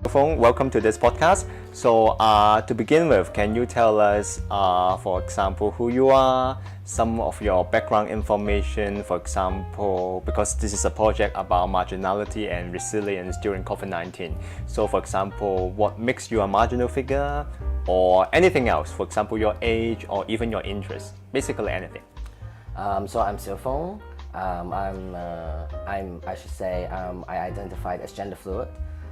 Siufung, welcome to this podcast. So to begin with, can you tell us, for example, who you are, some of your background information, for example, because this is a project about marginality and resilience during COVID-19. So for example, what makes you a marginal figure or anything else, for example, your age or even your interests, basically anything. So I'm Siufung. I identified as gender fluid.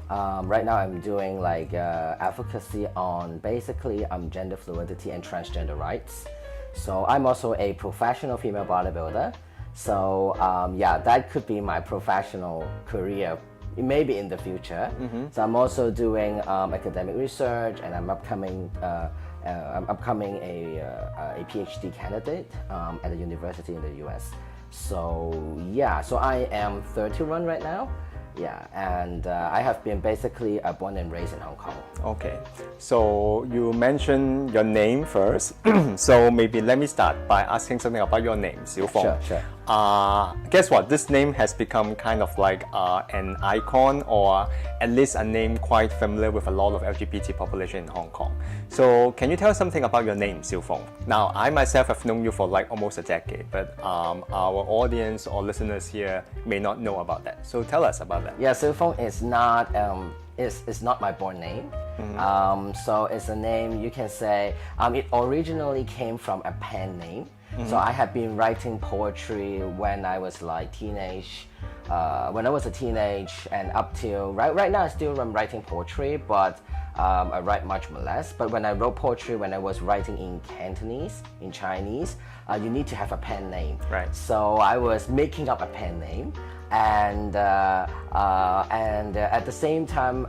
Right now I'm doing advocacy on basically gender fluidity and transgender rights. So I'm also a professional female bodybuilder. So that could be my professional career, maybe in the future. Mm-hmm. So I'm also doing academic research, and I'm upcoming a PhD candidate at a university in the US. So I am 31 right now. Yeah, and I have been basically born and raised in Hong Kong. Okay, so you mentioned your name first. So maybe let me start by asking something about your name, Siufung. Sure. Guess what? This name has become kind of like an icon, or at least a name quite familiar with a lot of LGBT population in Hong Kong. So can you tell us something about your name, Siufung? Now, I myself have known you for like almost a decade, but our audience or listeners here may not know about that. So tell us about that. Yeah, Siufung is not my born name. Mm-hmm. So it's a name, you can say, it originally came from a pen name. Mm-hmm. So I have been writing poetry when I was teenage, and up till right now I still am writing poetry, but I write much less. But when I wrote poetry, when I was writing in Cantonese, in Chinese, you need to have a pen name. Right. So I was making up a pen name, and at the same time,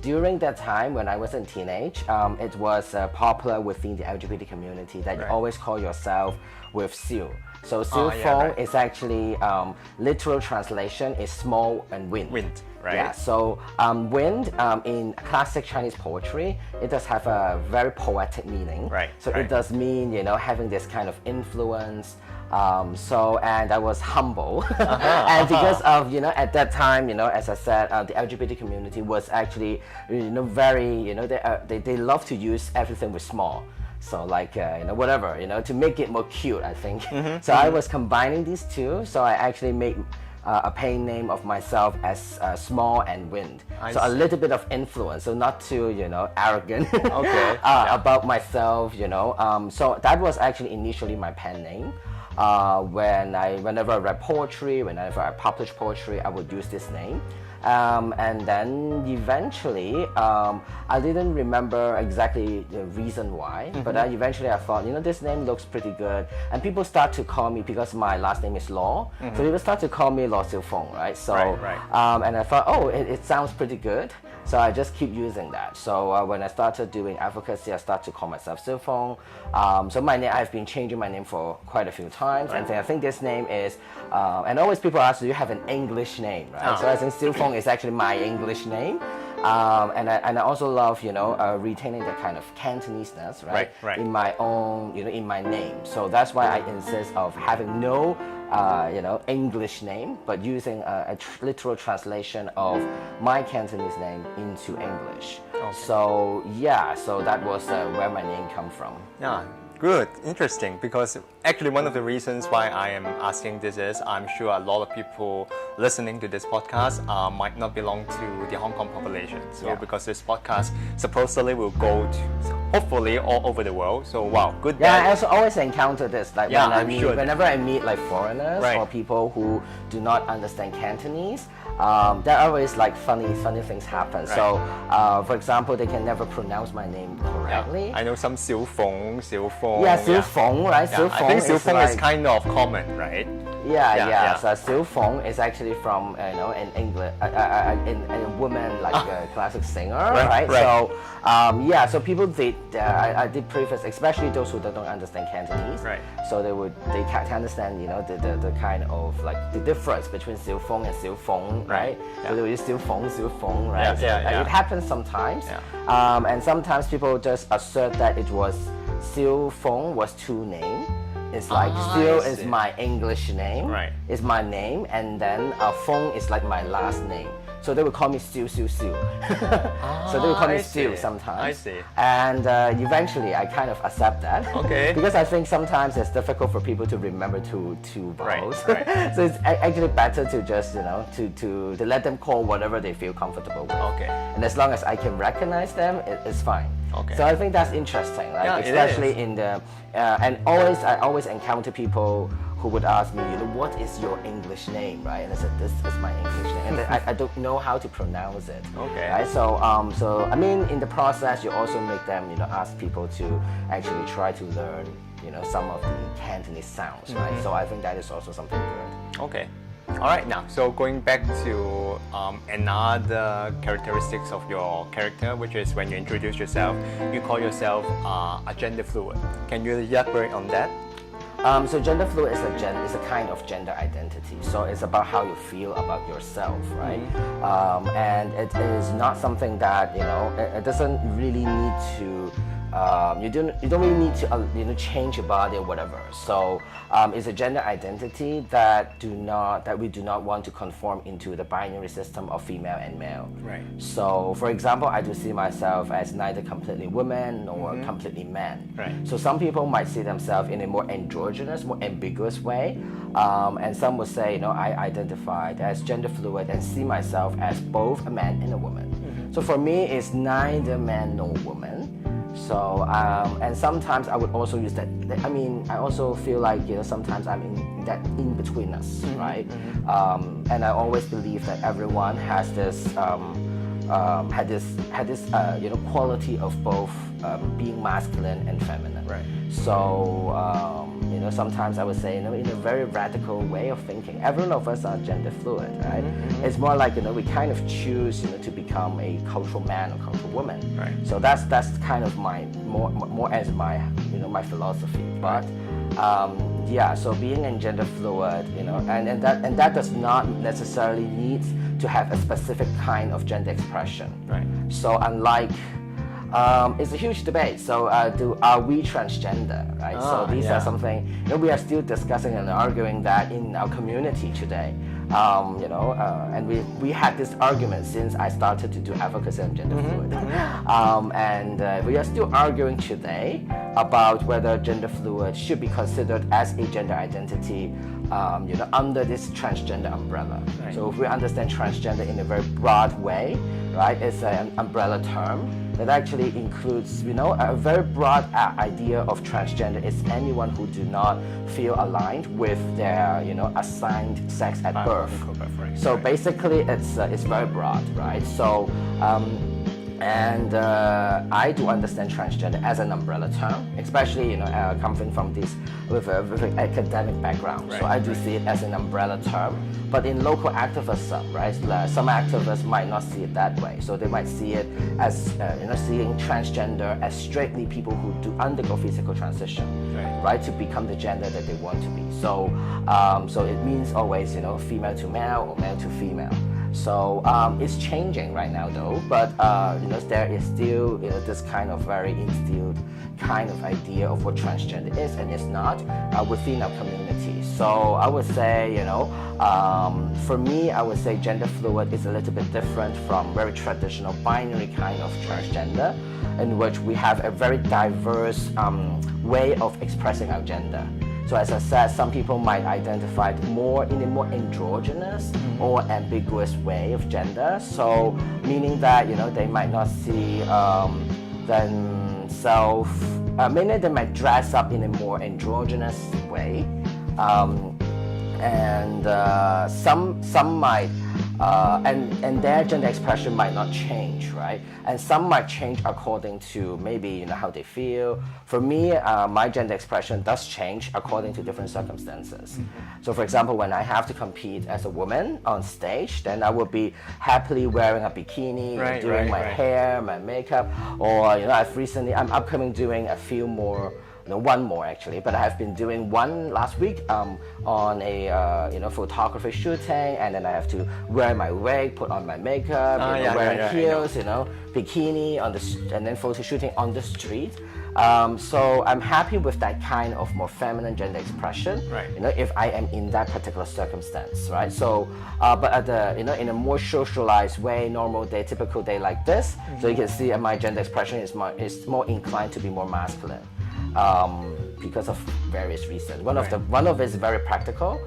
during that time when I was in teenage, it was popular within the LGBT community that you always call yourself with Siu. So Siufung is actually literal translation is small and wind. Wind, right? Yeah. So wind in classic Chinese poetry, it does have a very poetic meaning. Right. So it does mean having this kind of influence. And I was humble, and because of at that time as I said, the LGBT community was actually very they love to use everything with small. So whatever to make it more cute, I think. Mm-hmm. So I was combining these two. So I actually made a pen name of myself as small and wind. A little bit of influence, so not too arrogant. Okay. About myself. So that was actually initially my pen name. Whenever I read poetry, whenever I publish poetry, I would use this name. And then eventually, I didn't remember exactly the reason why, mm-hmm. but eventually I thought, this name looks pretty good. And people start to call me, because my last name is Law, mm-hmm. so people start to call me Law Siufung, right? So, and I thought, it sounds pretty good. So I just keep using that. So when I started doing advocacy, I started to call myself Siufung. So my name, I've been changing my name for quite a few times. Right. And I think this name is, and always people ask, do you have an English name, right? So I think Siufung is actually my English name. And I also love, retaining the kind of Cantonese-ness, right? In my own, in my name. So that's why I insist of having no, English name, but using a literal translation of my Cantonese name into English. Okay. So that was where my name comes from. Yeah. Good, interesting, because actually one of the reasons why I am asking this is I'm sure a lot of people listening to this podcast might not belong to the Hong Kong population. So because this podcast supposedly will go to hopefully all over the world. So wow, good. Yeah, I also always encounter this. Whenever I meet foreigners or people who do not understand Cantonese, there are always funny things happen. Right. So for example, they can never pronounce my name correctly. Yeah. I know some Siufung. Yeah, Siufung, right? Yeah. I think Siufung is kind of common, right? Yeah. So Siufung is actually from an English, a woman a classic singer, right? So so people did. I did preface, especially those who don't understand Cantonese. Right. So they can't understand the kind of the difference between Siufung and Siufung, right? Yeah. So they will use Siufung, right? Yeah. It happens sometimes. Yeah. And sometimes people just assert that it was Siufung was two names. It's Siu is my English name, is my name, and then Feng is my last name. So they would call me Siu. So they would call me Siu sometimes. I see. And eventually I kind of accept that. Okay. Because I think sometimes it's difficult for people to remember two vowels. Right. So it's actually better to just, to let them call whatever they feel comfortable with. Okay. And as long as I can recognize them, it's fine. Okay. So I think that's interesting, like, Yeah, it especially is. in the, and I always encounter people who would ask me, what is your English name, right? And I said, this is my English name, and then I don't know how to pronounce it. Okay. Right? So I mean, in the process, you also make them, ask people to actually try to learn, some of the Cantonese sounds, right? So I think that is also something good. Okay. All right, now, so going back to another characteristics of your character, which is when you introduce yourself, you call yourself a gender fluid. Can you elaborate on that? So gender fluid is a kind of gender identity. So it's about how you feel about yourself, right? And it is not something that, it doesn't really need to, you don't really need to change your body or whatever. So it's a gender identity that we do not want to conform into the binary system of female and male. Right. So for example, I do see myself as neither completely woman nor completely man. Right. So some people might see themselves in a more androgynous, more ambiguous way, and some would say, I identified as gender fluid and see myself as both a man and a woman. So for me, it's neither man nor woman. So, and sometimes I would also use that, I mean, I also feel like, sometimes I'm in that in-betweenness, right? And I always believe that everyone has this, had this quality of both being masculine and feminine. Right. So, sometimes I would say, in a very radical way of thinking, every one of us are gender fluid, right? It's more like, we kind of choose, to become a cultural man or cultural woman. Right. So that's kind of my, more as my, my philosophy. But, so being in gender fluid, and that does not necessarily need to have a specific kind of gender expression. Right. So unlike, it's a huge debate. So are we transgender, right? So these are something, we are still discussing and arguing that in our community today. And we had this argument since I started to do advocacy on gender fluid. And we are still arguing today about whether gender fluid should be considered as a gender identity, under this transgender umbrella. Right. So if we understand transgender in a very broad way, right, it's an umbrella term that actually includes, a very broad idea of transgender is anyone who do not feel aligned with their, assigned sex at birth. Right. So basically, it's very broad, right? So, and I do understand transgender as an umbrella term, especially coming from this with an academic background. Right. So I do see it as an umbrella term. But in local activism, right, some activists might not see it that way. So they might see it as seeing transgender as straightly people who do undergo physical transition, right, to become the gender that they want to be. So so it means always female to male or male to female. So it's changing right now though, but there is still this kind of very instilled kind of idea of what transgender is and is not within our community. So I would say, for me, I would say gender fluid is a little bit different from very traditional binary kind of transgender, in which we have a very diverse way of expressing our gender. So as I said, some people might identify more in a more androgynous or ambiguous way of gender. So meaning that, they might not see themselves, meaning they might dress up in a more androgynous way. And some might, and their gender expression might not change, right? And some might change according to maybe how they feel. For me, my gender expression does change according to different circumstances. So for example, when I have to compete as a woman on stage, then I will be happily wearing a bikini, doing my hair, my makeup, or I'm upcoming doing a few more. One more actually, but I have been doing one last week on a photography shooting, and then I have to wear my wig, put on my makeup, wearing heels, bikini on and then photo shooting on the street. So I'm happy with that kind of more feminine gender expression. Right. If I am in that particular circumstance, right? So, but at the in a more socialized way, normal day, typical day like this, so you can see my gender expression is more inclined to be more masculine. Because of various reasons. One of it is very practical.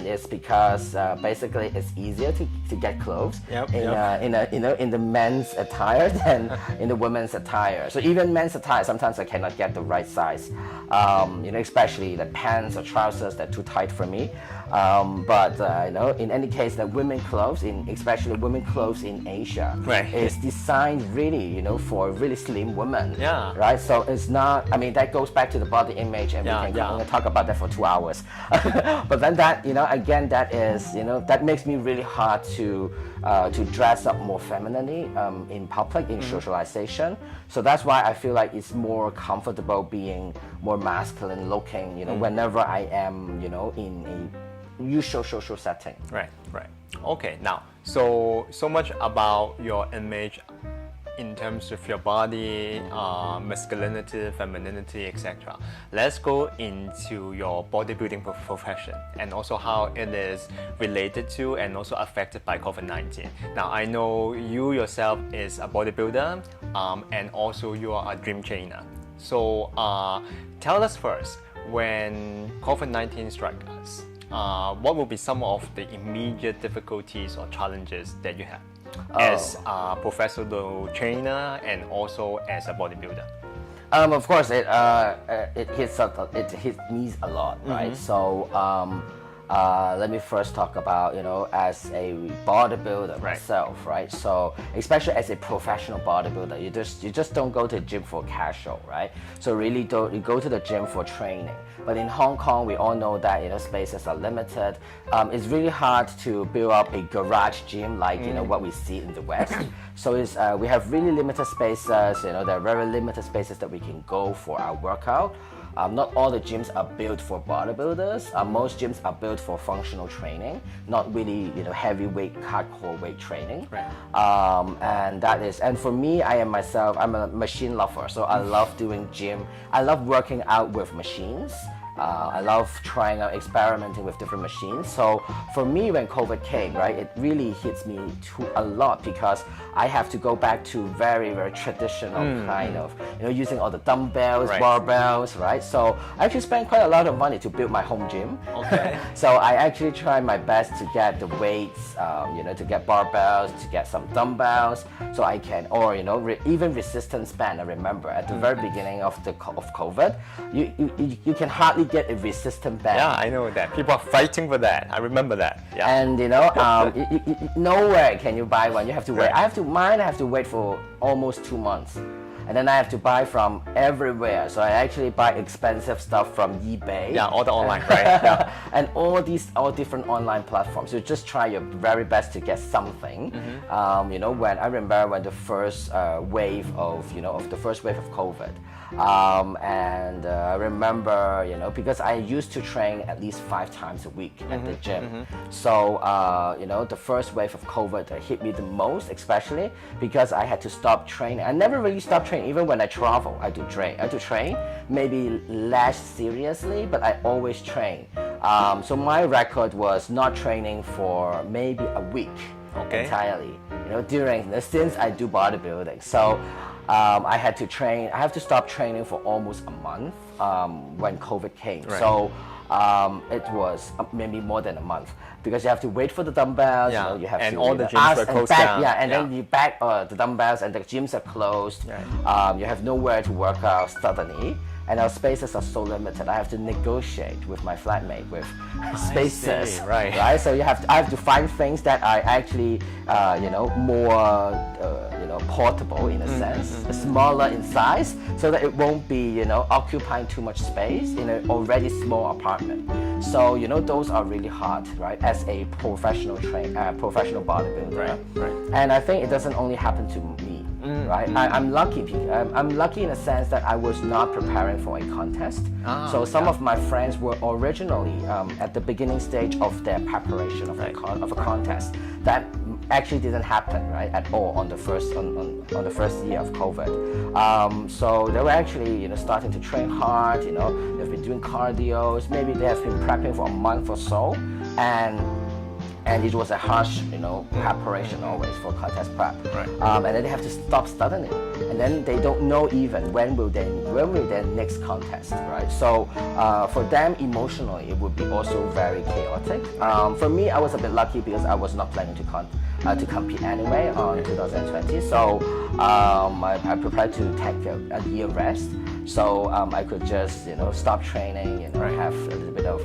It's because basically it's easier to get clothes in the men's attire than in the women's attire. So even men's attire, sometimes I cannot get the right size. Especially the pants or trousers that are too tight for me. But in any case, the women clothes, especially women clothes in Asia, is designed really, for really slim women. Yeah. Right. So it's not. I mean, that goes back to the body image, and we can only talk about that for 2 hours. But then that, again, that is, that makes me really hard to dress up more femininely in public, in socialization. So that's why I feel like it's more comfortable being more masculine looking, whenever I am, in a usual social setting. Right. Okay, now, so much about your image in terms of your body, masculinity, femininity, etc. Let's go into your bodybuilding profession and also how it is related to and also affected by COVID-19. Now, I know you yourself is a bodybuilder and also you are a gym trainer. So tell us first, when COVID-19 struck us, what will be some of the immediate difficulties or challenges that you have as a professional trainer and also as a bodybuilder? Of course, it hits me a lot, right? So let me first talk about, as a bodybuilder myself, right? So especially as a professional bodybuilder, you just don't go to the gym for casual, right? So really you go to the gym for training. But in Hong Kong, we all know that spaces are limited. It's really hard to build up a garage gym like what we see in the West. So we have really limited spaces. There are very limited spaces that we can go for our workout. Not all the gyms are built for bodybuilders. Most gyms are built for functional training, not really heavyweight, hardcore weight training. And for me, I'm a machine lover, so I love doing gym. I love working out with machines. I love trying out, experimenting with different machines. So for me, when COVID came, right, it really hits me a lot because I have to go back to very, very traditional kind of, using all the dumbbells, barbells, right? So I actually spent quite a lot of money to build my home gym. Okay. So I actually try my best to get the weights, to get barbells, to get some dumbbells, so I can, or even resistance band. I remember at the very beginning of COVID, you can hardly get a resistant band. Yeah, I know that. People are fighting for that. I remember that. Yeah. And nowhere can you buy one. You have to wait. I have to wait for almost 2 months. And then I have to buy from everywhere. So I actually buy expensive stuff from eBay. Yeah, all the online, right? And all different online platforms. So just try your very best to get something. When I remember when the first wave of COVID. And I remember, because I used to train at least 5 times a week at the gym. So, the first wave of COVID hit me the most, especially because I had to stop training. I never really stopped training. Even when I travel, I do train, maybe less seriously, but I always train. So my record was not training for maybe a week entirely, since I do bodybuilding. So I had to stop training for almost a month when COVID came. Right. So it was maybe more than a month because you have to wait for the dumbbells. You have and to all the gyms were closed down. Then you back the dumbbells and the gyms are closed. You have nowhere to work out suddenly. And our spaces are so limited. I have to negotiate with my flatmate with spaces, right? So I have to find things that are actually, more, portable in a sense, smaller in size, so that it won't be, occupying too much space in an already small apartment. So those are really hard, right? As a professional bodybuilder, right. And I think it doesn't only happen to me. right? I'm lucky. I'm lucky in a sense that I was not preparing for a contest. So some of my friends were originally at the beginning stage of their preparation of a contest. That actually didn't happen, right, at all on the first year of COVID. So they were actually, starting to train hard. They've been doing cardios. Maybe they have been prepping for a month or so, and it was a harsh, preparation always for contest prep. Right. And then they have to stop studying, and then they don't know even when will their next contest, right? So for them emotionally, it would be also very chaotic. For me, I was a bit lucky because I was not planning to compete anyway on 2020. So I prepared to take a year rest, so I could just stop training, have a little bit of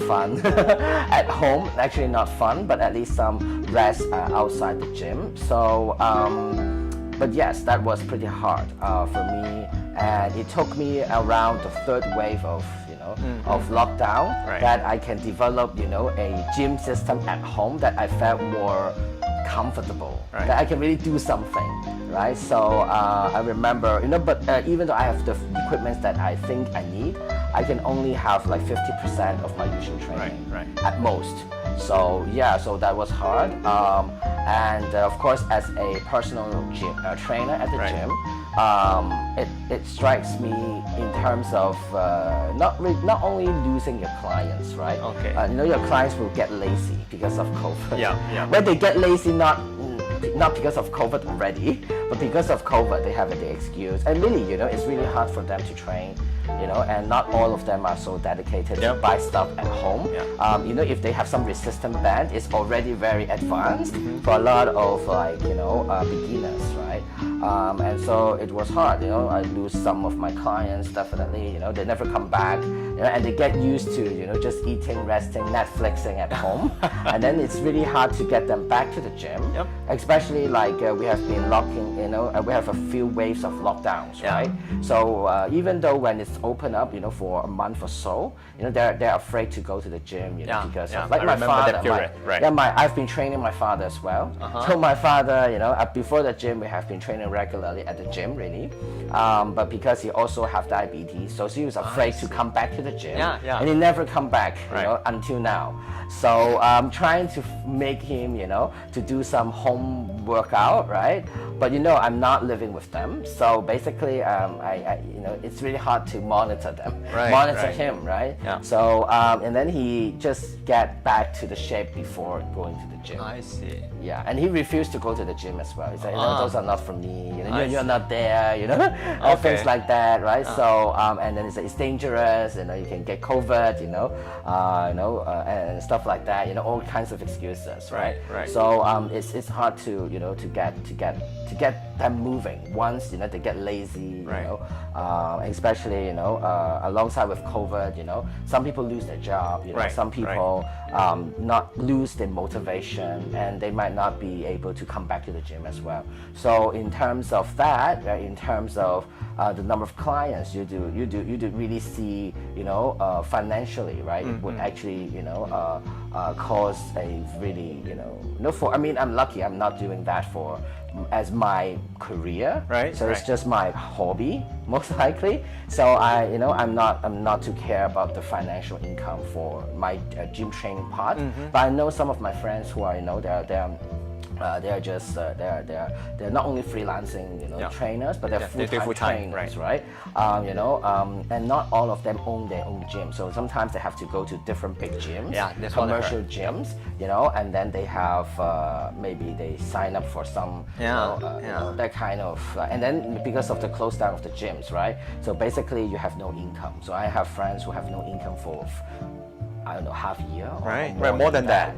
fun at home. Actually not fun, but at least some rest outside the gym. So but yes, that was pretty hard for me, and it took me around the third wave of lockdown that I can develop a gym system at home that I felt more comfortable, that I can really do something, right? So I remember, but even though I have the equipment that I think I need, I can only have like 50% of my usual training at most. So yeah, so that was hard. And of course, as a personal trainer at the gym, it strikes me in terms of not only losing your clients, right? Okay. Your clients will get lazy because of COVID. Yeah. When they get lazy, not because of COVID already, but because of COVID, they have the excuse. And really, it's really hard for them to train, and not all of them are so dedicated to buy stuff at home. If they have some resistance band, it's already very advanced for a lot of beginners, right? And so it was hard. I lose some of my clients, definitely. They never come back, and they get used to just eating, resting, Netflixing at home, and then it's really hard to get them back to the gym. Especially like we have been locking, we have a few waves of lockdowns, right? So even though when it's open up, for a month or so, they're afraid to go to the gym, because of, like my father. I've been training my father as well. So my father, before the gym, we have been training regularly at the gym, really. But because he also have diabetes, so he was afraid to come back to the gym, and he never come back, until now. So I'm trying to make him, to do some home workout, right? But I'm not living with them, so basically, it's really hard to monitor them, monitor him, right? So and then he just get back to the shape before going to the gym. I see. Yeah, and he refused to go to the gym as well. He said, those are not for me. You're not there. Things like that, right? So and then he said it's dangerous. You can get COVID. And stuff like that. All kinds of excuses, right? So it's hard to to get them moving once they get lazy. Especially alongside with COVID. Some people lose their job. Some people not lose their motivation, and they might not be able to come back to the gym as well. So in terms of that, in terms of the number of clients you do really see, financially, right? It would actually, cause a really, I'm lucky. I'm not doing that as my career, so it's just my hobby, most likely. So I'm not too care about the financial income for my gym training part. But I know some of my friends who are, they're just they're not only freelancing trainers, but they're full-time trainers, right? And not all of them own their own gym, so sometimes they have to go to different big gyms, commercial gyms, and then they have maybe they sign up for some that kind of and then because of the close down of the gyms, right? So basically you have no income. So I have friends who have no income for I don't know, half a year or more than that.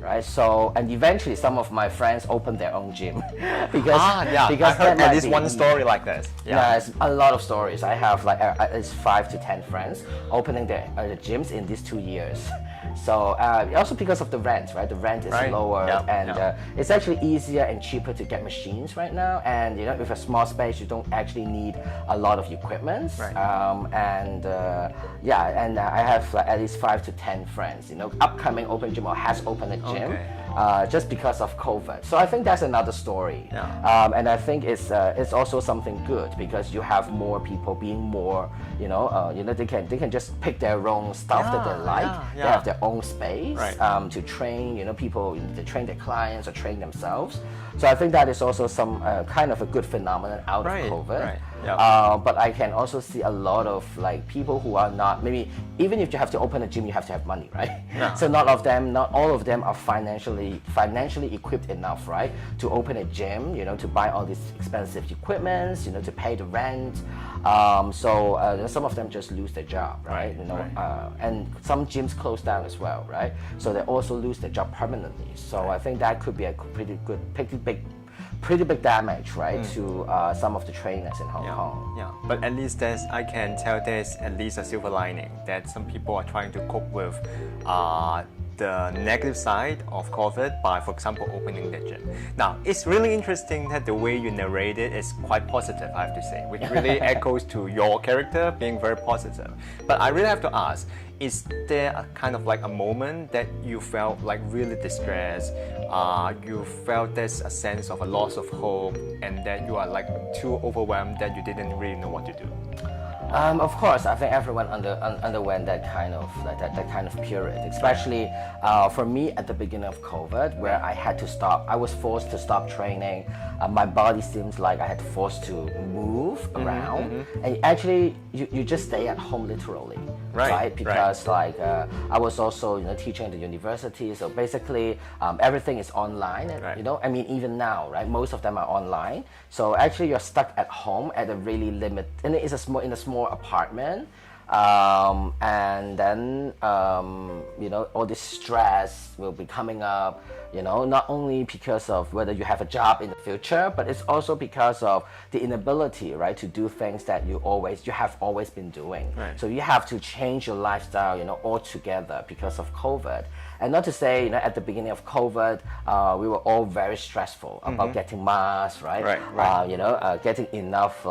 Right. So and eventually some of my friends open their own gym because I heard at least one story like this. It's a lot of stories. I have like at least 5 to 10 friends opening their gyms in these 2 years. So also because of the rent, right? The rent is lower, and it's actually easier and cheaper to get machines right now. And with a small space, you don't actually need a lot of equipment. And I have at least 5 to 10 friends. Upcoming open gym or has opened a gym. Just because of COVID. So I think that's another story. And I think it's also something good because you have more people being more, they can just pick their own stuff that they like. They have their own space to train, people to train their clients or train themselves. So I think that is also some kind of a good phenomenon out of COVID. But I can also see a lot of people who are not, maybe even if you have to open a gym, you have to have money, right? So not all of them are financially equipped enough, right, to open a gym, to buy all these expensive equipments, to pay the rent. So some of them just lose their job, right? And some gyms close down as well, right? So they also lose their job permanently. So I think that could be a pretty big damage, right, to some of the trainers in Hong Kong. But at least I can tell there's at least a silver lining that some people are trying to cope with the negative side of COVID by, for example, opening the gym. Now, it's really interesting that the way you narrate it is quite positive, I have to say, which really echoes to your character being very positive. But I really have to ask, is there a kind of a moment that you felt really distressed, you felt there's a sense of a loss of hope, and that you are too overwhelmed that you didn't really know what to do? Of course, I think everyone underwent that kind of period, especially for me at the beginning of COVID, where I had to stop. I was forced to stop training. My body seems like I had forced to move around, and actually, you just stay at home literally, right? Because I was also teaching at the university, so basically everything is online. I mean even now, right? Most of them are online. So actually, you're stuck at home at a really and it's in a small apartment, and then all this stress will be coming up, not only because of whether you have a job in the future, but it's also because of the inability, right, to do things that you have always been doing. So you have to change your lifestyle, altogether because of COVID. And not to say, at the beginning of COVID, we were all very stressful about getting masks, getting enough,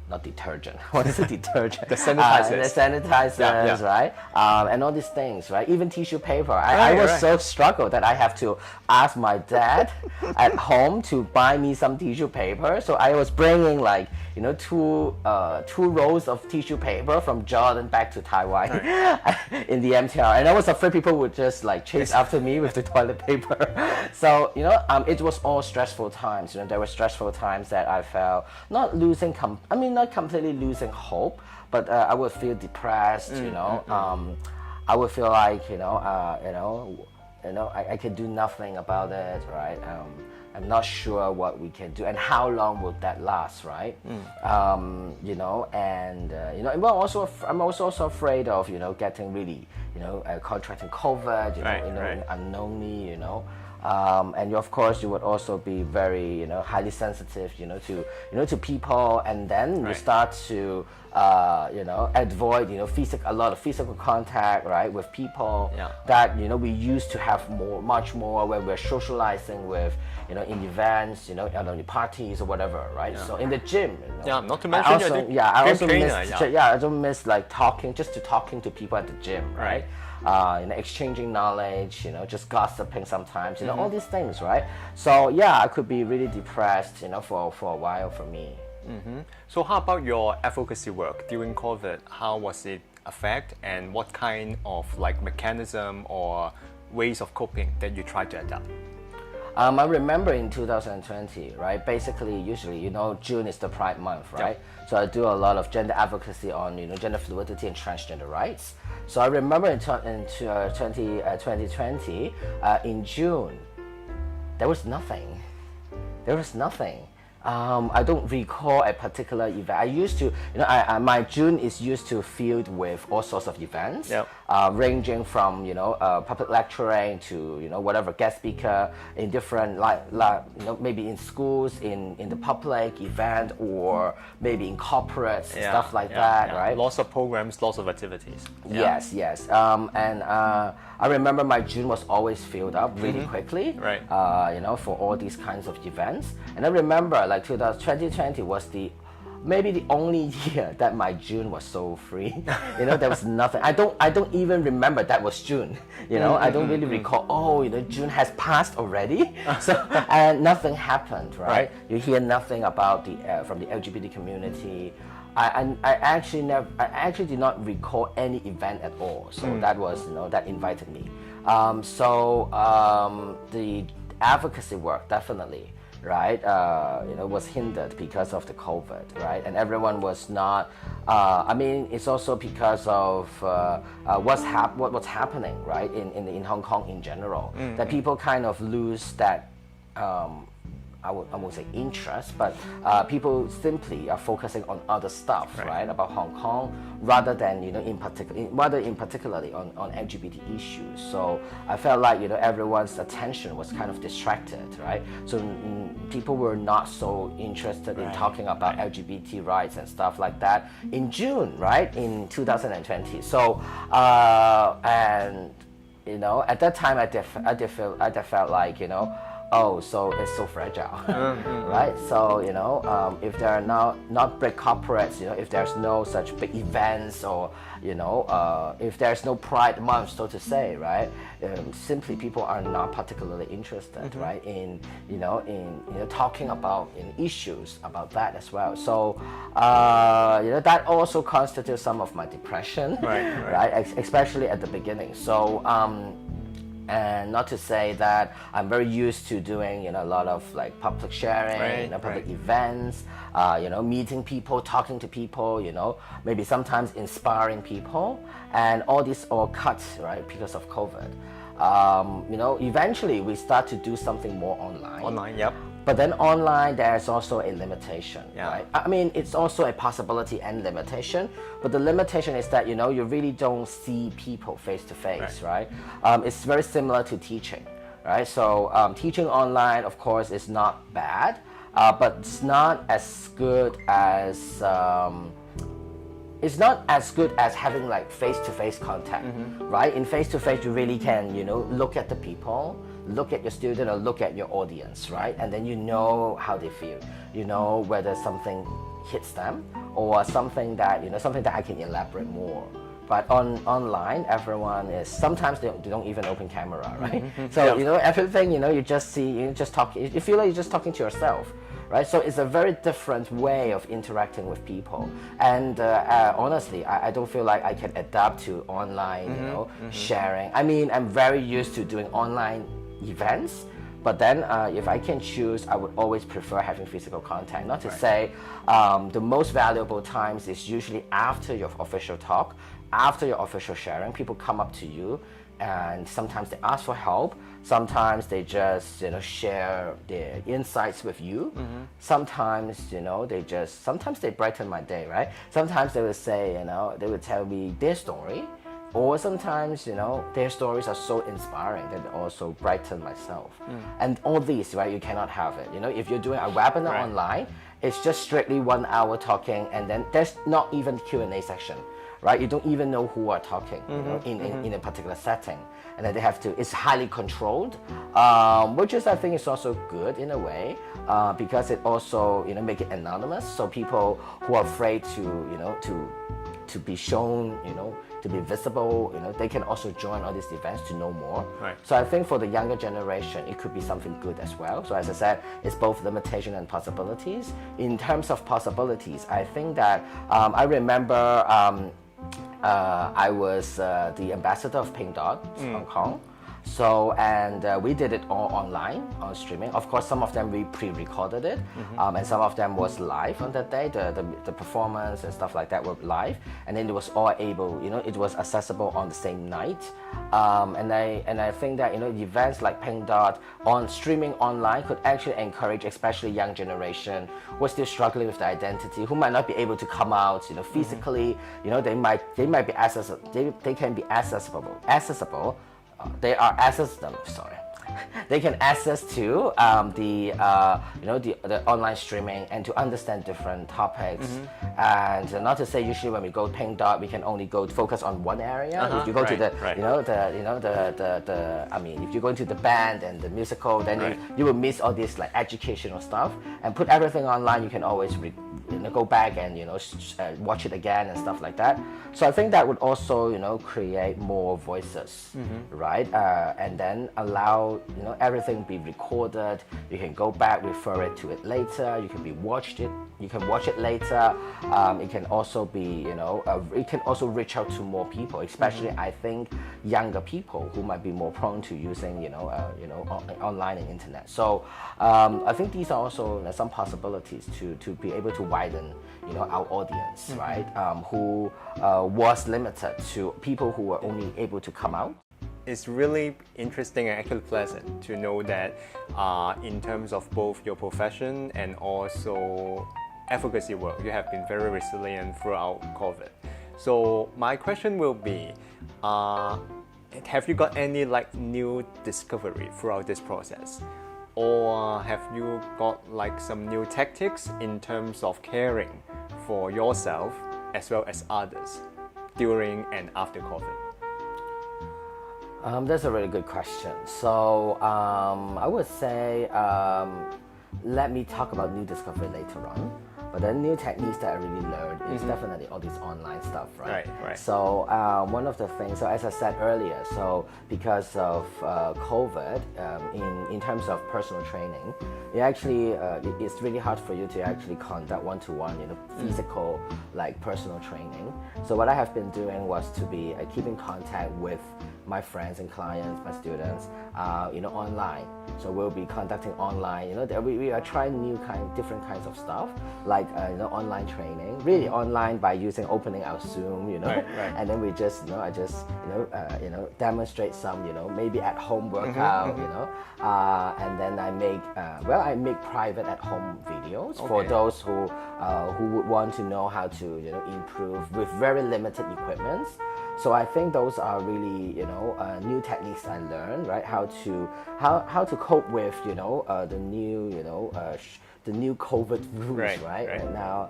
not detergent. What is it? Detergent. The sanitizers. The sanitizers, right? And all these things, right? Even tissue paper. I was so struggled that I have to ask my dad at home to buy me some tissue paper. So I was bringing two rolls of tissue paper from Jordan back to Taiwan in the MTR, and I was afraid people would just chase after me with the toilet paper. So it was all stressful times. There were stressful times that I felt not completely losing hope, but I would feel depressed. I would feel like I can do nothing about it, right? I'm not sure what we can do and how long will that last, right? I'm also afraid of getting really contracting COVID, unknowingly, and of course you would also be very highly sensitive to people, and then you start to avoid a lot of physical contact, right, with people that we used to have much more when we're socializing with in events, at parties or whatever, right? So in the gym, not to mention I don't miss talking to people at the gym, right? Exchanging knowledge, just gossiping sometimes, all these things, right? So I could be really depressed, for a while for me. So how about your advocacy work during COVID? How was it affect, and what kind of mechanism or ways of coping that you tried to adapt? I remember in 2020, right? Basically, usually, June is the Pride Month, right? So I do a lot of gender advocacy on, gender fluidity and transgender rights. So I remember in 2020, in June, there was nothing. I don't recall a particular event. I used to, my June is used to filled with all sorts of events, Yep. Ranging from, public lecturing to, whatever guest speaker in different, maybe in schools, in the public event, or maybe in corporates, stuff like that, right? Lots of programs, lots of activities. Yes. And I remember my June was always filled up really quickly, Right. For all these kinds of events. And I remember 2020 was maybe the only year that my June was so free. There was nothing. I don't even remember that was June. I don't really recall, June has passed already. And nothing happened, right? You hear nothing about from the LGBT community. I actually did not recall any event at all. So that was, that invited me. The advocacy work, definitely, right, was hindered because of the COVID, right? And everyone was not, it's also because of what's happening, right, in Hong Kong in general, that people kind of lose that, I won't say interest, but people simply are focusing on other stuff, right, about Hong Kong, rather than, particularly on LGBT issues. So I felt like, everyone's attention was kind of distracted, right? So people were not so interested in talking about LGBT rights and stuff like that in June, right, in 2020. So, at that time I felt like, oh, so it's so fragile, right? So, if there are not big corporates, if there's no such big events, or, if there's no Pride Month, so to say, right? Simply people are not particularly interested, right? In talking about issues about that as well. So, that also constitutes some of my depression, right? Especially at the beginning. So, and not to say that I'm very used to doing, a lot of public sharing, public events, meeting people, talking to people, maybe sometimes inspiring people, and all this all cut, right, because of COVID. Eventually we start to do something more online. Online, yep. But then online, there's also a limitation, right? It's also a possibility and limitation, but the limitation is that, you really don't see people face to face, right? It's very similar to teaching, right? So teaching online, of course, is not bad, but it's not as good as having face-to-face contact, right? In face-to-face, you really can, look at the people, look at your student, or look at your audience, right? And then how they feel, whether something hits them, or something that I can elaborate more. But online, everyone is, sometimes they don't even open camera, right? So, everything, you just see, you just talk, you feel like you're just talking to yourself, right? So it's a very different way of interacting with people. And honestly, I don't feel like I can adapt to online, sharing. I'm very used to doing online events, but then if I can choose, I would always prefer having physical contact. Not to say the most valuable times is usually after your official talk, after your official sharing. People come up to you, and sometimes they ask for help, sometimes they just share their insights with you. Sometimes sometimes they brighten my day, right? Sometimes they would say, they would tell me their story, or sometimes their stories are so inspiring that they also brighten myself. And all these, right, you cannot have it. If you're doing a webinar online, it's just strictly 1 hour talking, and then there's not even Q&A section, right? You don't even know who are talking, in a particular setting, and then it's highly controlled, which is, I think, is also good in a way, because it also, make it anonymous, so people who are afraid to be shown, to be visible, they can also join all these events to know more. So I think for the younger generation, it could be something good as well. So as I said, it's both limitation and possibilities. In terms of possibilities, I think that I remember I was the ambassador of Pink Dot, Hong Kong. So, and we did it all online, on streaming. Of course, some of them we pre-recorded it, and some of them was live on that day. The performance and stuff like that were live, and then it was all able, it was accessible on the same night. And I think that, events like Pink Dot on streaming online could actually encourage, especially young generation who are still struggling with their identity, who might not be able to come out, physically. They might be they can be accessible. They are they can access to the online streaming and to understand different topics. And not to say usually when we go Pink Dot we can only go focus on one area. If you go to if you go into the band and the musical, then you will miss all this like educational stuff. And put everything online, you can always go back and watch it again and stuff like that. So I think that would also create more voices, right? And then allow everything be recorded. You can go back, refer to it later. You can watch it later. It can also be it can also reach out to more people, especially I think younger people who might be more prone to using online and internet. So I think these are also some possibilities to be able to widen our audience, right? Who was limited to people who were only able to come out. It's really interesting and actually pleasant to know that in terms of both your profession and also advocacy work, you have been very resilient throughout COVID. So my question will be, have you got any new discovery throughout this process? Or have you got some new tactics in terms of caring for yourself as well as others during and after COVID? That's a really good question. So I would say let me talk about new discovery later on. But the new techniques that I really learned is definitely all this online stuff, right? Right. So one of the things, so as I said earlier, so because of COVID, in terms of personal training, it actually it's really hard for you to actually conduct one-to-one, physical personal training. So what I have been doing was to be keeping contact with my friends and clients, my students, online. So we'll be conducting online. We are trying different kinds of stuff, online training, really online by opening our Zoom, Right. and then we just, I just, demonstrate some, maybe at home workout, and then I make private at home videos for those who would want to know how to, improve with very limited equipment. So I think those are really, new techniques I learned, right? How to cope with, the new COVID rules, right now,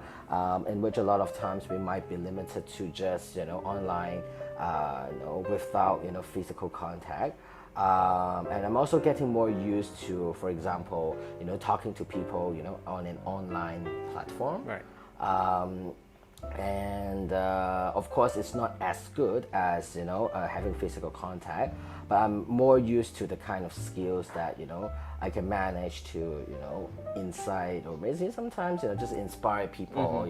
in which a lot of times we might be limited to just, online, without, physical contact. And I'm also getting more used to, for example, talking to people, on an online platform. Right. And of course it's not as good as having physical contact, but I'm more used to the kind of skills that I can manage to incite or maybe sometimes just inspire people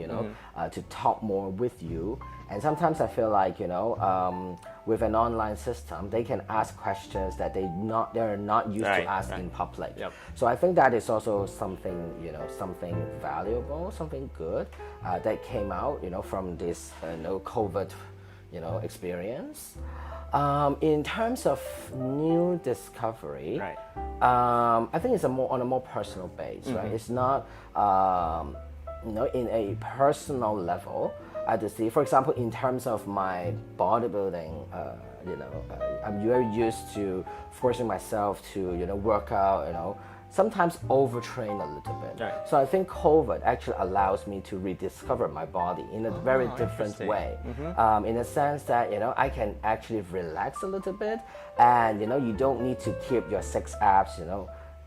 to talk more with you. And sometimes I feel like with an online system they can ask questions that they're not used to ask in public. Yep. So I think that is also something something valuable, something good that came out from this COVID experience. In terms of new discovery, I think it's on a more personal base, right? It's not in a personal level. I had to see, for example, in terms of my bodybuilding, I'm very used to forcing myself to work out, sometimes overtrain a little bit. Right. So I think COVID actually allows me to rediscover my body in a very different way. In a sense that I can actually relax a little bit, and you don't need to keep your 6 abs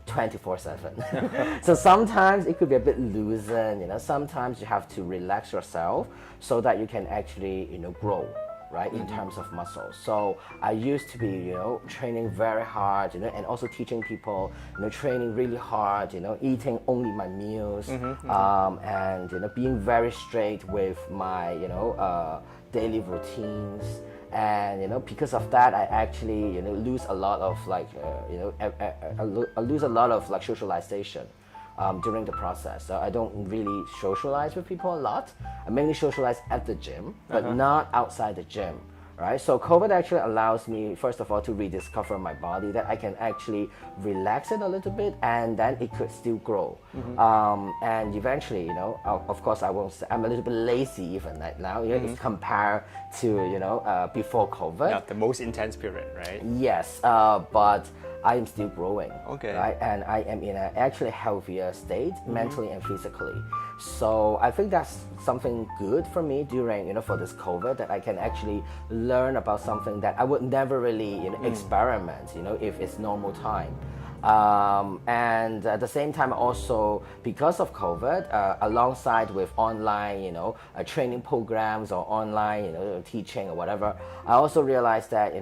24/7. So sometimes it could be a bit loosened, sometimes you have to relax yourself so that you can actually grow, right, in terms of muscles. So I used to be training very hard, and also teaching people training really hard, eating only my meals, and being very straight with my daily routines. And because of that, I actually lose a lot of I lose a lot of socialization during the process. So I don't really socialize with people a lot. I mainly socialize at the gym, but not outside the gym. Right, so COVID actually allows me, first of all, to rediscover my body, that I can actually relax it a little bit, and then it could still grow. And eventually, of course, I won't say, I'm a little bit lazy even now. If compared to before COVID. Yeah, the most intense period, right? Yes, but I am still growing. Okay. Right, and I am in an actually healthier state, mentally and physically. So I think that's something good for me during, for this COVID, that I can actually learn about something that I would never really, experiment, if it's normal time. And at the same time also, because of COVID, alongside with online, training programs or online, teaching or whatever, I also realized that,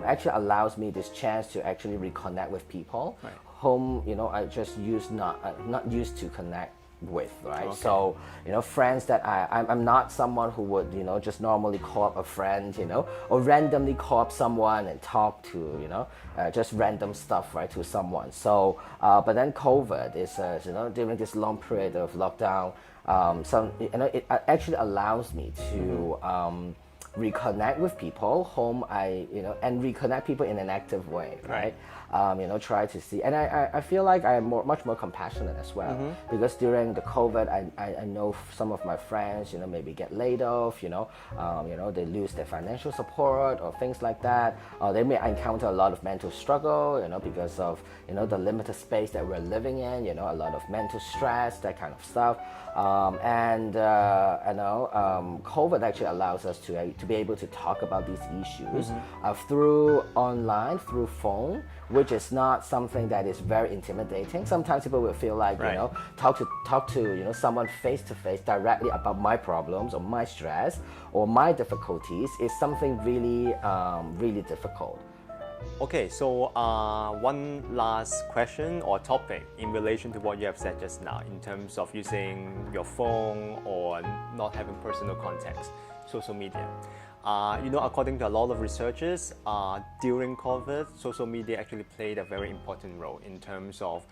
actually allows me this chance to actually reconnect with people whom, I just not used to connect with, right? Okay. So, friends that I'm not someone who would, just normally call up a friend, or randomly call up someone and talk to, just random stuff, right, to someone. So, but then COVID is, during this long period of lockdown, it actually allows me to reconnect with people whom and reconnect people in an active way, right? Try to see, and I feel like I am much more compassionate as well, because during the COVID, I know some of my friends, maybe get laid off, they lose their financial support or things like that. They may encounter a lot of mental struggle, because of, the limited space that we're living in, a lot of mental stress, that kind of stuff. COVID actually allows us to be able to talk about these issues through online, through phone, which is not something that is very intimidating. Sometimes people will feel like, talk to someone face to face directly about my problems or my stress or my difficulties is something really, really difficult. Okay, so one last question or topic in relation to what you have said just now in terms of using your phone or not having personal contacts, social media. According to a lot of researchers, during COVID, social media actually played a very important role in terms of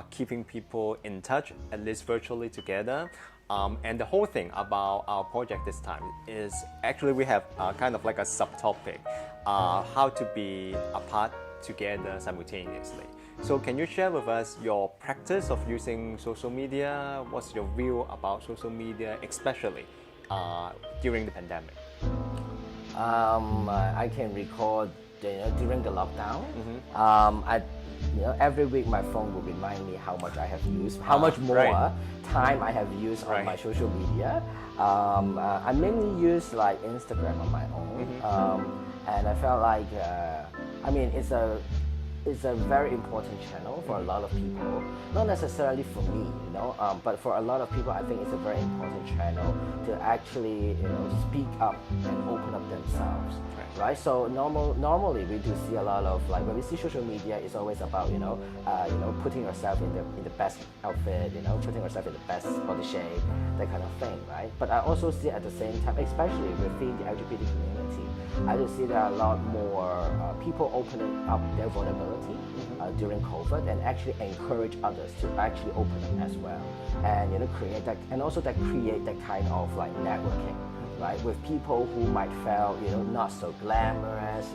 keeping people in touch, at least virtually together. And the whole thing about our project this time is actually we have kind of like a subtopic, how to be apart together simultaneously. So can you share with us your practice of using social media? What's your view about social media, especially during the pandemic? I can recall during the lockdown, every week my phone will remind me how much I have used, how much more time I have used on my social media. I mainly use like Instagram on my own, and I felt like, it's a very important channel for a lot of people. Not necessarily for me, but for a lot of people, I think it's a very important channel to actually, speak up and open up themselves, right? So normally we do see a lot of when we see social media, it's always about putting yourself in the best outfit, putting yourself in the best body shape, that kind of thing, right? But I also see at the same time, especially within the LGBT community, I do see there are a lot more people opening up their vulnerability during COVID and actually encourage others to actually open up as well, and create that, and also create that kind of networking, right, with people who might feel not so glamorous,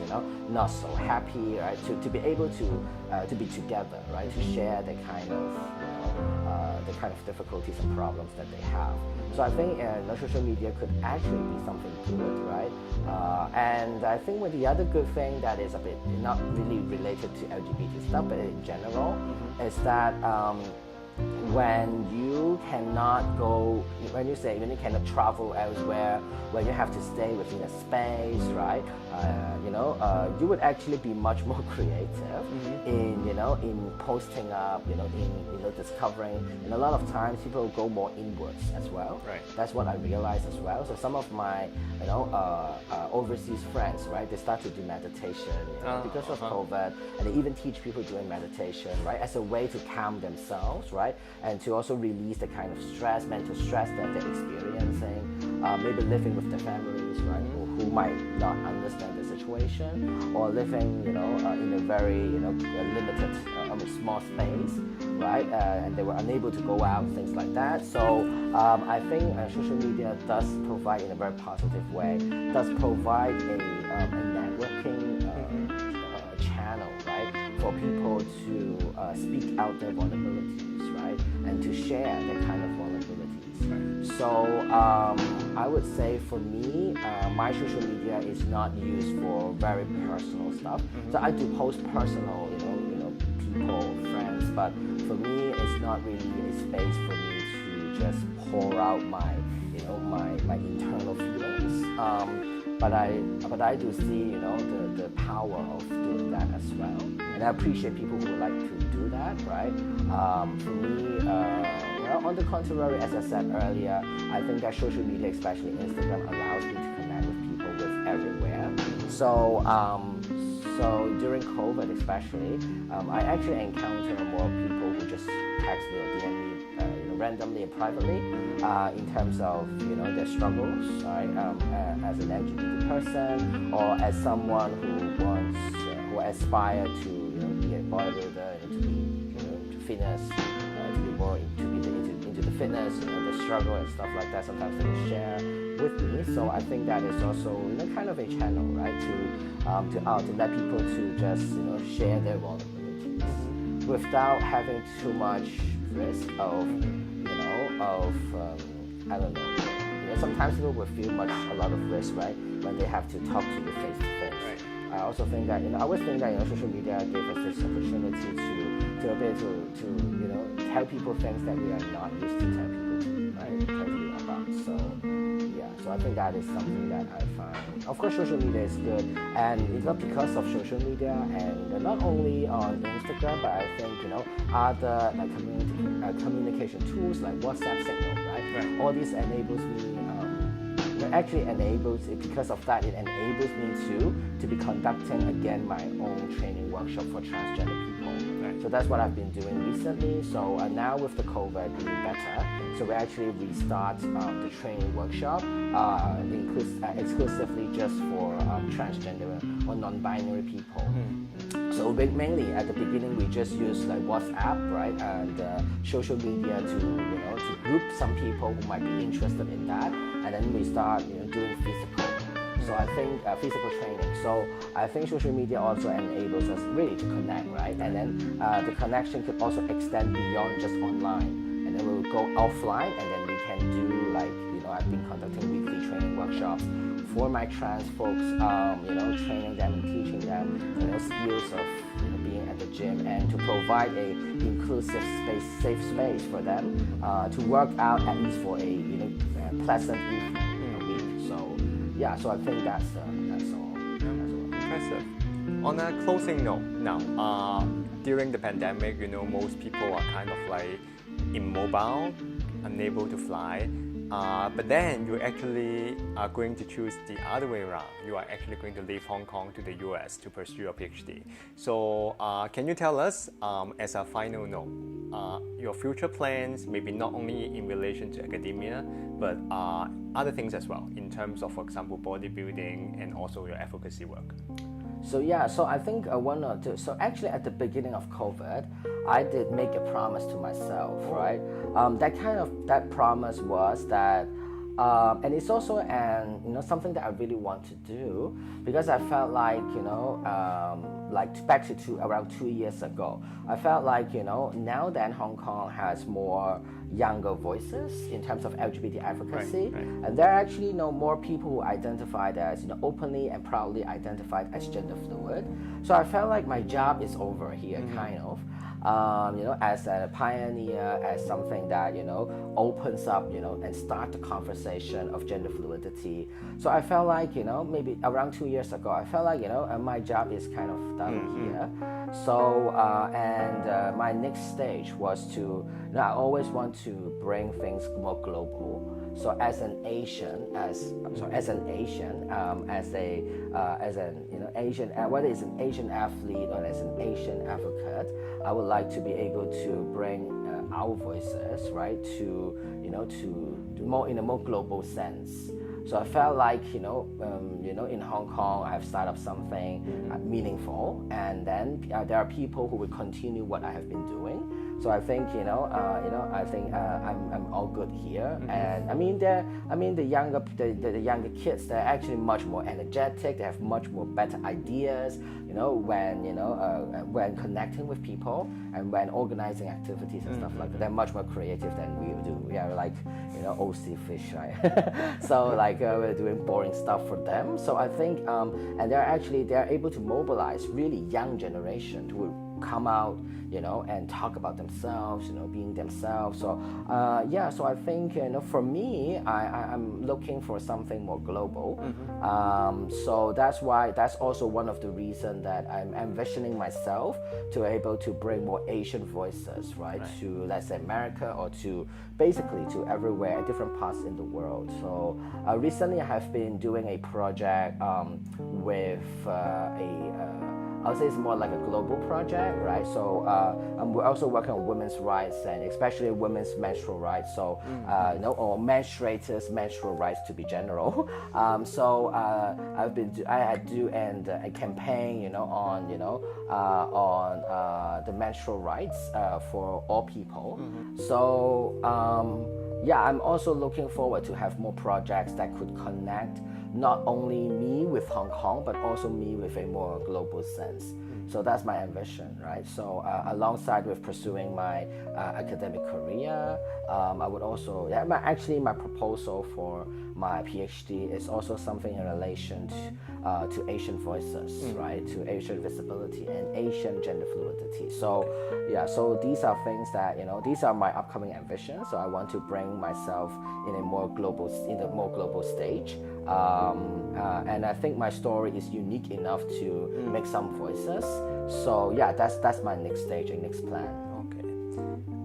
not so happy, right, to be able to be together, right, to share the kind of difficulties and problems that they have. So I think social media could actually be something good, right? And I think the other good thing that is a bit not really related to LGBT stuff, but in general, is that when you cannot travel elsewhere, when you have to stay within a space, right? You would actually be much more creative in posting up, in discovering. And a lot of times people go more inwards as well. Right. That's what I realized as well. So some of my overseas friends, right? They start to do meditation because of COVID, and they even teach people doing meditation, right? As a way to calm themselves, right? And to also release the kind of mental stress that they're experiencing, maybe living with their families, right? who might not understand the situation or living, in a very, limited, small space, right? And they were unable to go out, things like that. So I think social media does provide, in a very positive way, does provide a networking channel, right, for people to speak out their vulnerabilities, right, and to share their kind of vulnerabilities. So I would say for me, my social media is not used for very personal stuff. So I do post personal, people, friends, but for me, it's not really a space for me to just pour out my internal feelings. But I do see, the power of doing that as well. And I appreciate people who would like to do that, right? For me, on the contrary, as I said earlier, I think that social media, especially Instagram, allows me to connect with people with everywhere. So during COVID especially, I actually encounter more people who just text me or DM me randomly and privately in terms of their struggles, right? As an LGBT person or as someone who aspire to be a bodybuilder, to be to fitness, to be more into the fitness, the struggle and stuff like that. Sometimes they will share with me, so I think that is also kind of a channel, right, to let people to just share their vulnerabilities without having too much risk of I don't know. Sometimes people will feel a lot of risk, right, when they have to talk to you face to face. Right. I also think that I always think that social media gave us this opportunity to be able to tell people things that we are not used to tell people, right, tell you about. So I think that is something that I find. Of course, social media is good, and it's not because of social media, and not only on Instagram, but I think other communication tools like WhatsApp, Signal, right? All this enables me. Because of that, it enables me to be conducting again my own training workshop for transgender people. Right. So that's what I've been doing recently. So now with the COVID being better, so we actually restart the training workshop exclusively just for transgender or non-binary people. So mainly at the beginning we just use like WhatsApp, right, and social media to group some people who might be interested in that, and then we start doing physical. So I think physical training. So I think social media also enables us really to connect, right, and then the connection could also extend beyond just online, and then we'll go offline, and then we can do I've been conducting weekly training workshops for my trans folks, training them and teaching them, skills of being at the gym, and to provide a inclusive space, safe space for them to work out at least for a pleasant evening a week. So I think that's all. Impressive. On a closing note, now during the pandemic, most people are kind of like immobile, unable to fly. But then you actually are going to choose the other way around. You are actually going to leave Hong Kong to the US to pursue your PhD. So can you tell us, as a final note, your future plans, maybe not only in relation to academia, but other things as well, in terms of, for example, bodybuilding and also your advocacy work? So I think one or two. So actually, at the beginning of COVID, I did make a promise to myself, right? That promise was that, and it's also something that I really want to do, because I felt like back to around 2 years ago, I felt like now that Hong Kong has more younger voices in terms of LGBT advocacy, right. And there are actually more people who identified as openly and proudly identified as gender fluid. So I felt like my job is over here, kind of. As a pioneer, as something that opens up and start the conversation of gender fluidity. So I felt like maybe around 2 years ago, I felt like my job is kind of done here. So and my next stage was to I always want to bring things more global. So as an Asian, Asian, whether it's an Asian athlete or as an Asian advocate, I would like to be able to bring our voices, right, to more in a more global sense. So I felt like, in Hong Kong, I've started up something meaningful, and then there are people who will continue what I have been doing. So I think, I think I'm all good here. And the younger kids, they're actually much more energetic. They have much more better ideas, when connecting with people and when organizing activities and stuff like that. They're much more creative than we do. We are like, OC fish, right? So we're doing boring stuff for them. So I think, and they're able to mobilize really young generation who will come out, and talk about themselves, being themselves. So, so I think, for me, I'm looking for something more global. So that's also one of the reasons that I'm envisioning myself to able to bring more Asian voices, right, to, let's say, America or to basically to everywhere, different parts in the world. So recently I have been doing a project with I'll say it's more like a global project, right? So we're also working on women's rights and especially women's menstrual rights. So or menstruators' menstrual rights to be general. So I had to do a campaign, on the menstrual rights for all people. So I'm also looking forward to have more projects that could connect not only me with Hong Kong, but also me with a more global sense. So that's my ambition, right? So alongside with pursuing my academic career, I would also, my proposal for my PhD is also something in relation to Asian voices, right? To Asian visibility and Asian gender fluidity. So so these are things that, these are my upcoming ambitions. So I want to bring myself in the more global stage. And I think my story is unique enough to make some voices. So that's my next stage and next plan. Okay.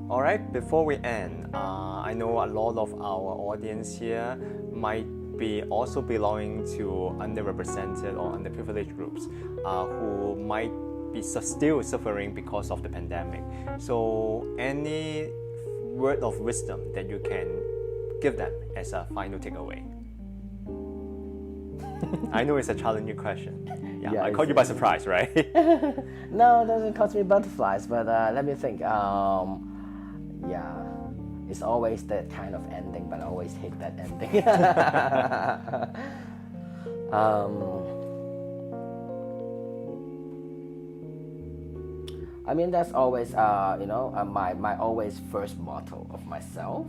All right. Before we end, I know a lot of our audience here might be also belonging to underrepresented or underprivileged groups who might be still suffering because of the pandemic. So any word of wisdom that you can give them as a final takeaway? I know it's a challenging question. I caught you by surprise, right? No, it doesn't cause me butterflies, but let me think. It's always that kind of ending, but I always hate that ending. That's always, my always first motto of myself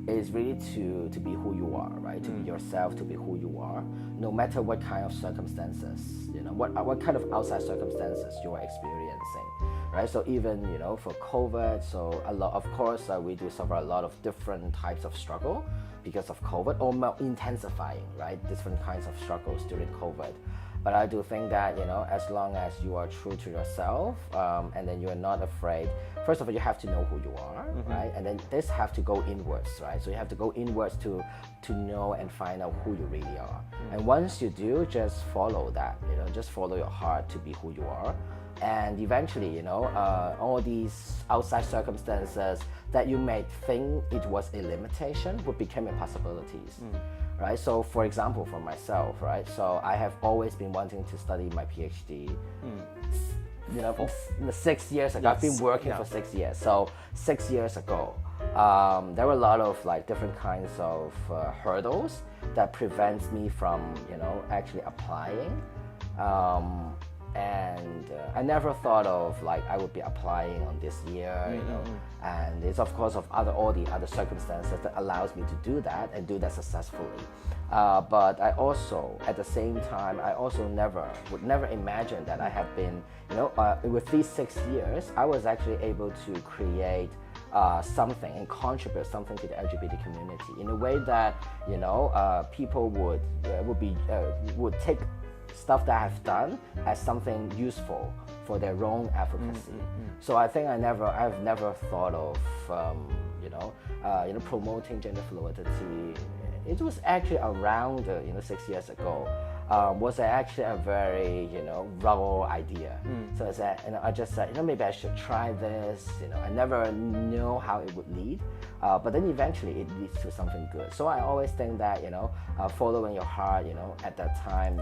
is really to be who you are, right? To be yourself, to be who you are, no matter what kind of circumstances, what kind of outside circumstances you are experiencing, right? So even, for COVID, so a lot, of course, we do suffer a lot of different types of struggle because of COVID, or more intensifying, right? Different kinds of struggles during COVID. But I do think that, as long as you are true to yourself, and then you are not afraid, first of all, you have to know who you are, right? And then this have to go inwards, right? So you have to go inwards to know and find out who you really are. And once you do, just follow that, just follow your heart to be who you are. And eventually, all these outside circumstances that you may think it was a limitation would become a possibilities. Right? So for example, for myself, right? So I have always been wanting to study my PhD. For 6 years ago. I've been working for 6 years. So 6 years ago, there were a lot of different kinds of hurdles that prevents me from, actually applying. And I never thought of I would be applying on this year, and it's of course of all the other circumstances that allows me to do that and do that successfully. But I also, at the same time, I also would never imagine that I have been, with these 6 years, I was actually able to create something and contribute something to the LGBT community in a way that, people would take stuff that I've done as something useful for their own advocacy. So I think I've never thought of promoting gender fluidity. It was actually around 6 years ago. was actually a very, raw idea. So I said, I just said, maybe I should try this. I never know how it would lead, but then eventually it leads to something good. So I always think that, following your heart, at that time,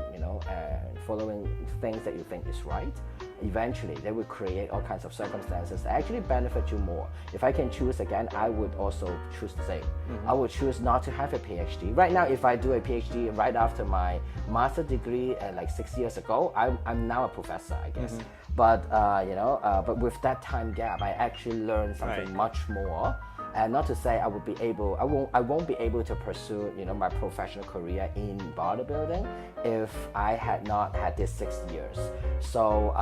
following things that you think is right, eventually they will create all kinds of circumstances that actually benefit you more. If I can choose again, I would also choose the same. I would choose not to have a PhD. Right now, if I do a PhD right after my master's degree like 6 years ago, I'm now a professor, I guess. But but with that time gap, I actually learned something much more. And not to say I won't be able to pursue, my professional career in bodybuilding if I had not had this 6 years. So,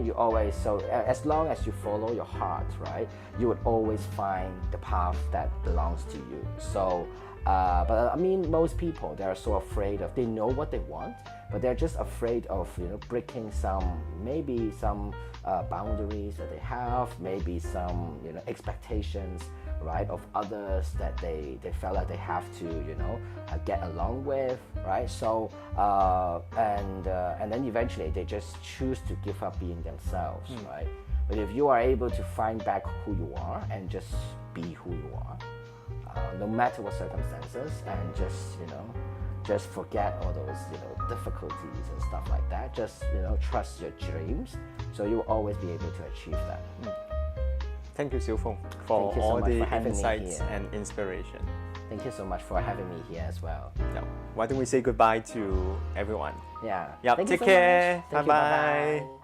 you always, as long as you follow your heart, right, you would always find the path that belongs to you. So, but I mean, most people, they're so afraid they know what they want, but they're just afraid of, breaking maybe some boundaries that they have, maybe some, expectations, right, of others that they felt like they have to, get along with, right? So, and then eventually they just choose to give up being themselves, right? But if you are able to find back who you are and just be who you are, no matter what circumstances, and just forget all those, difficulties and stuff like that. Just, trust your dreams, so you will always be able to achieve that. Thank you, Siufung, for all the insights and inspiration. Thank you so much for having me here as well. Yeah. Why don't we say goodbye to everyone? Yeah. Yep. Thank you Take so care. much. Thank Bye you. bye. Bye-bye.